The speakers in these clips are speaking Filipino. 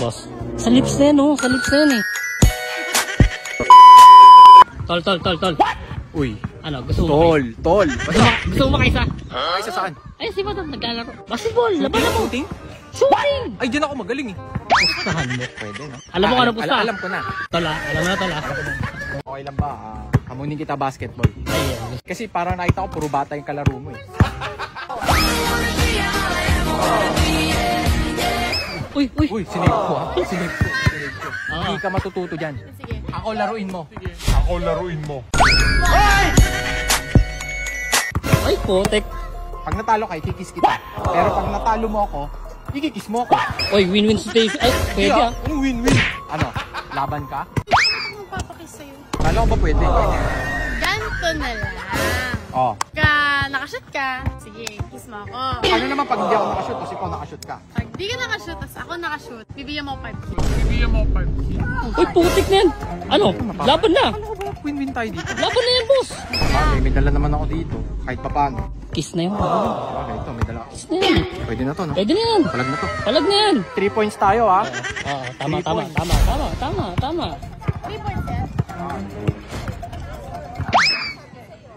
boss? Sa lips na yan, oh. Sa lips na yan, eh. Tol. Uy. Ano, gusto mo Tol. Gusto mo makaisa? Kaisa saan? Ay, si Madam, naglalaro. Basketball, laban na mo. Shooting! Ay, dyan ako magaling eh. Pustahan mo. Pwede, no? Alam mo kung ano pusta? Alam ko na. Tola, alam mo na, Tola. Okay lang ba? Hamunin kita basketball. Ayan. Kasi parang nakita ko, puro bata yung kalaro mo eh. Uy, sinave ko ha? Sinave ko. Hindi ka matututo dyan. Sige. Ako laruin mo. Ay, putek. Pag natalo ka, kikis kita. Pero pag natalo mo ako, ikikis mo ako. Oy, win-win situation. Ay, pwede ah. Ang win-win. Ano? Laban ka? Ano magpapakiss sa'yo? Kala ko ba pwede? Ganto na lang. Oh. Nakashoot ka. Sige, kiss mo ako. Ano naman pag hindi ako nakashoot, tapos ikaw nakashoot ka? Pag di ka nakashoot, tapos ako nakashoot, bibigyan mo 5K. Uy, putik na yan. Ano? Laban na. Ano ba? Win-win tayo dito. Laban na yan, boss. May dala naman ako dito. Kahit pa paano. Kiss na yun. Okay, ito, may dala ako. Kiss na yan. Pwede na to, no? Pwede na yan. Palag na to. Palag na yan. 3 points tayo, ha? Oo, tama. 3 points yan.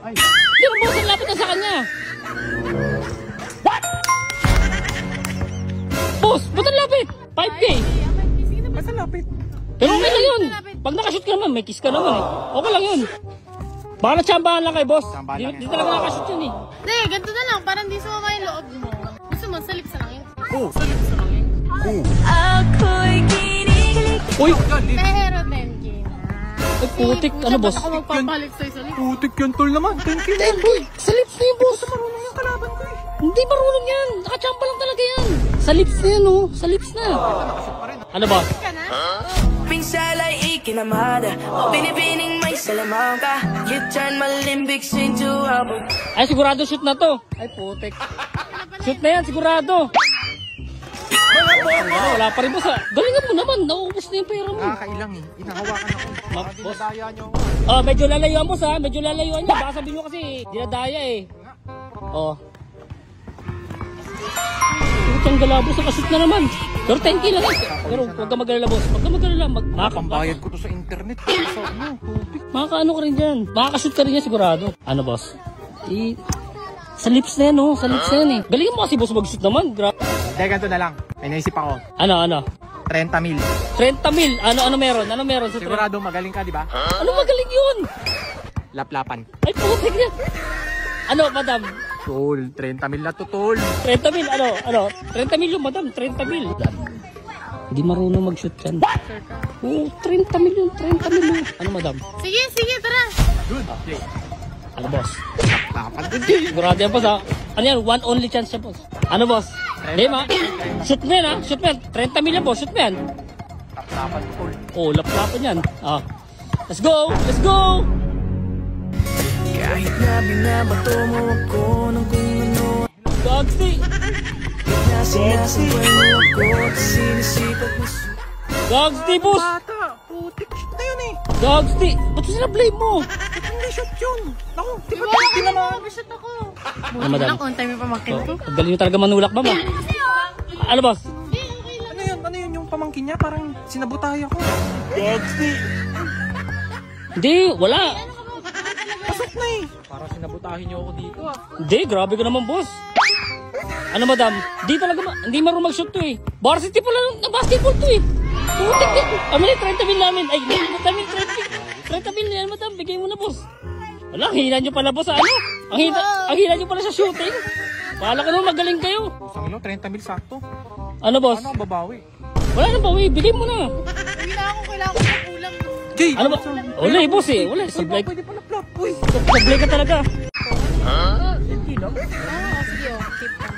Ay, Di ba, boss, ang lapit na sa kanya. What? Boss, ba't ang lapit? 5K. Sige na, basta lapit. Pero okay lang yun. Pag nakashoot ka naman, may kiss ka naman eh. Okay lang yun. Baka natsambahan lang kay boss. Di talaga nakashoot yun eh. Hindi, ganito na lang. Parang di sumama yung loob mo. Gusto mo, sa lips na lang yun. Sa lips na lang yun. Uy! Pero 10K na. Ay, putik. Ano, boss? Ako magpapalit sa'yo sa lips. Putik yan, tol naman. Thank you. Uy! Sa lips na yun, boss. Marunong yung kalaban ko eh. Hindi marunong yan. Nakachamba lang talaga yan. Sa lips na yan, oh. Sa lips na. Ano ba? Ka na? Pinsala'y ikinamada o binibining may salamang ka. You turn malimbics into apple. Ay, sigurado shoot na to. Ay, putik. Shoot na yan, sigurado. Wala pa rin, boss. Galingan mo naman. Nauubos na yung pera mo. Nakakailang eh. Inahawakan ako. Baka dinadaya nyo ako. Oh, medyo lalayuan, boss, ha. Medyo lalayuan niya. Baka sabihin nyo kasi, dinadaya eh. Oh. Putang galabos, nakashoot na naman. Pero 10K lang eh. Pero huwag ka mag-alala, boss. Huwag ka mag-alala. Pambayad ko to sa internet. Sa ano, putik. Makakaano ka rin dyan. Makakashoot ka rin yan sigurado. Ano, boss? Sa lips na yan, oh. Sa lips na yan eh. Galingan mo kasi, boss, mag-shoot naman. Hindi, ganito na lang. May naisip ako. Ano? 30 mil. 30 mil. Ano meron? Ano meron sa 30? Sigurado magaling ka, di ba? Ano magaling yun? Laplapan. Ay, putik yan. Ano, madam? Tol, 30 mil na to, tol. 30 mil, ano? 30 mil yung madam, 30 mil. Hindi marunong mag-shoot yan. Oo, 30 mil yun, 30 mil yun. Ano, madam? Sige, tara. Good. Okay. Ano, boss? Laplapan. Sigurado yan, boss, ha? Ano yan? One only chance siya, boss. Ano, boss? Hindi, ma. Shoot mo yan, ha? Shoot mo yan. 30 mil yan, boss. Shoot mo yan. Laplapan, tol. Oh, laplapan yan. Ah. Let's go! Let's go! Kahit na binabato mo ako ng kung ano. Gagsi! Sinasampay mo ako at sinisipat mo. Gagsi, boss! Bata, putik. Shoot na yun eh. Gagsi! Ba't sila blame mo? Ba't hindi shoot yun? Naku, di ba Wala hindi ka naman? mag-shoot ako. Ano, madam? Lang, on time yung pamangkin ko. Ang galing nyo talaga manulak ba, ma? Ano, boss? Ano yun yung pamangkin niya? Parang sinabutay ako. Gagsi. Hindi, wala. Pasok na eh. Parang sinabutahin niyo ako dito ah. Hindi, grabe ka naman, boss. Ano, madam? Di talaga, hindi marunong mag-shoot to eh. Varsity pala na basketball to eh. Putik din. Amin, 30 mil namin. Ay, madam, 30 mil yan, madam. Bigay mo na, boss. Wala, ang hina nyo pala, boss. Ano? Ang hina nyo pala sa shooting. Bahala ka naman, magaling kayo. Isang 30 mil sakto. Ano, boss? Ano ang babawi? Wala na ba, bigay mo na. Kailangan ko ng kulang. Jay! Ano ba? Wala eh, boss eh. Wala, sablay. Pwede pala flop. Uy! Sablay ka talaga. Sige, keep on.